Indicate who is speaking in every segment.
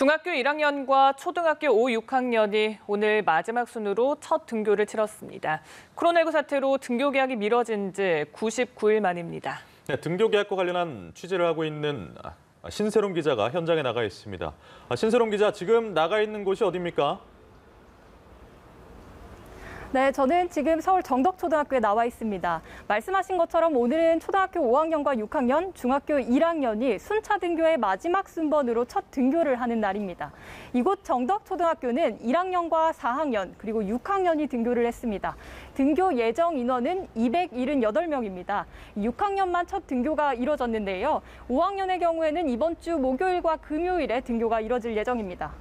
Speaker 1: 중학교 1학년과 초등학교 5, 6학년이 오늘 마지막 순으로 첫 등교를 치렀습니다. 코로나19 사태로 등교 개학이 미뤄진 지 99일 만입니다.
Speaker 2: 네, 등교 개학과 관련한 취재를 하고 있는 신세롬 기자가 현장에 나가 있습니다. 신세롬 기자, 지금 나가 있는 곳이 어디입니까?
Speaker 3: 네, 저는 지금 서울 정덕초등학교에 나와 있습니다. 말씀하신 것처럼 오늘은 초등학교 5학년과 6학년, 중학교 1학년이 순차 등교의 마지막 순번으로 첫 등교를 하는 날입니다. 이곳 정덕초등학교는 1학년과 4학년, 그리고 6학년이 등교를 했습니다. 등교 예정 인원은 278명입니다. 6학년만 첫 등교가 이뤄졌는데요. 5학년의 경우에는 이번 주 목요일과 금요일에 등교가 이뤄질 예정입니다.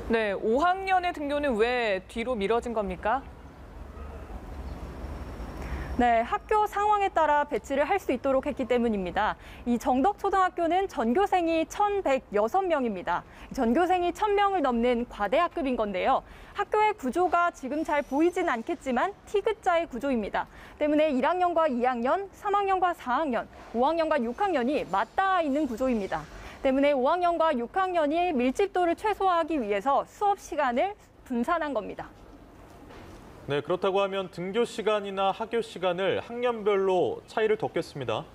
Speaker 1: 네, 5학년의 등교는 왜 뒤로 미뤄진 겁니까?
Speaker 3: 네, 학교 상황에 따라 배치를 할 수 있도록 했기 때문입니다. 이 정덕초등학교는 전교생이 1,106명입니다. 전교생이 1,000명을 넘는 과대학급인 건데요. 학교의 구조가 지금 잘 보이진 않겠지만 T자의 구조입니다. 때문에 1학년과 2학년, 3학년과 4학년, 5학년과 6학년이 맞닿아 있는 구조입니다. 때문에 5학년과 6학년이 밀집도를 최소화하기 위해서 수업 시간을 분산한 겁니다.
Speaker 2: 네, 그렇다고 하면 등교 시간이나 학교 시간을 학년별로 차이를 뒀겠습니다.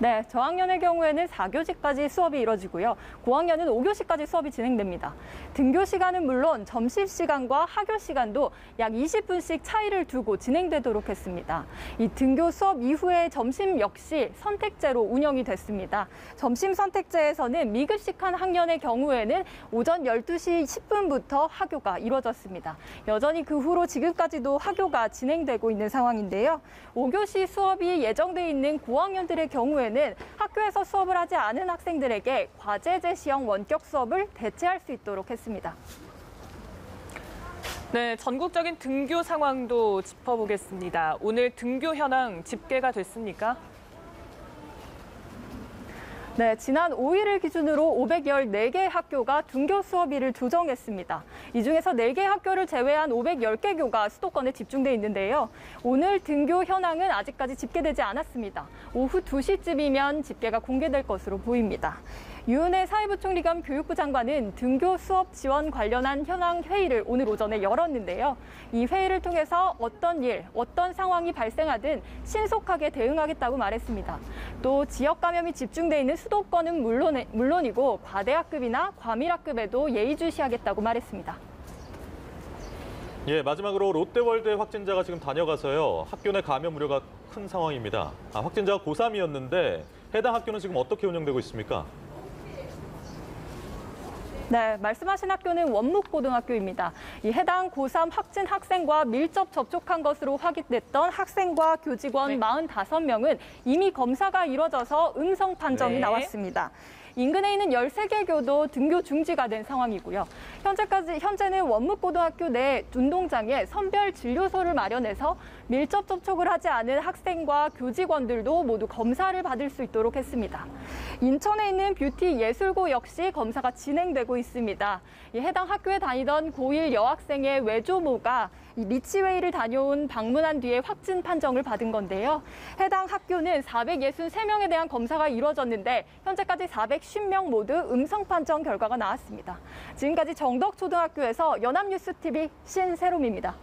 Speaker 3: 네, 저학년의 경우에는 4교시까지 수업이 이뤄지고요. 고학년은 5교시까지 수업이 진행됩니다. 등교 시간은 물론 점심시간과 하교 시간도 약 20분씩 차이를 두고 진행되도록 했습니다. 이 등교 수업 이후에 점심 역시 선택제로 운영이 됐습니다. 점심 선택제에서는 미급식한 학년의 경우에는 오전 12시 10분부터 하교가 이루어졌습니다. 여전히 그 후로 지금까지도 하교가 진행되고 있는 상황인데요. 5교시 수업이 예정돼 있는 고학년들의 경우에는 학교에서 수업을 하지 않은 학생들에게 과제 제시형 원격 수업을 대체할 수 있도록 했습니다.
Speaker 1: 네, 전국적인 등교 상황도 짚어보겠습니다. 오늘 등교 현황 집계가 됐습니까?
Speaker 3: 네, 지난 5일을 기준으로 514개 학교가 등교 수업일을 조정했습니다. 이 중에서 4개 학교를 제외한 510개 교가 수도권에 집중돼 있는데요. 오늘 등교 현황은 아직까지 집계되지 않았습니다. 오후 2시쯤이면 집계가 공개될 것으로 보입니다. 유은혜 사회부총리 겸 교육부 장관은 등교 수업 지원 관련한 현황 회의를 오늘 오전에 열었는데요. 이 회의를 통해서 어떤 일, 어떤 상황이 발생하든 신속하게 대응하겠다고 말했습니다. 또 지역 감염이 집중돼 있는 수도권은 물론이고 과대학급이나 과밀학급에도 예의주시하겠다고 말했습니다.
Speaker 2: 예, 마지막으로 롯데월드 확진자가 지금 다녀가서요. 학교 내 감염 우려가 큰 상황입니다. 확진자가 고3이었는데 해당 학교는 지금 어떻게 운영되고 있습니까?
Speaker 3: 네, 말씀하신 학교는 원묵고등학교입니다. 이 해당 고3 확진 학생과 밀접 접촉한 것으로 확인됐던 학생과 교직원 45명은 이미 검사가 이뤄져서 음성 판정이 나왔습니다. 인근에 있는 13개 교도 등교 중지가 된 상황이고요. 현재는 원묵고등학교 내 운동장에 선별 진료소를 마련해서 밀접 접촉을 하지 않은 학생과 교직원들도 모두 검사를 받을 수 있도록 했습니다. 인천에 있는 뷰티 예술고 역시 검사가 진행되고 있습니다. 해당 학교에 다니던 고1 여학생의 외조모가 리치웨이를 방문한 뒤에 확진 판정을 받은 건데요. 해당 학교는 463명에 대한 검사가 이루어졌는데 현재까지 450명 모두 음성 판정 결과가 나왔습니다. 지금까지 정덕초등학교에서 연합뉴스TV 신세롬입니다.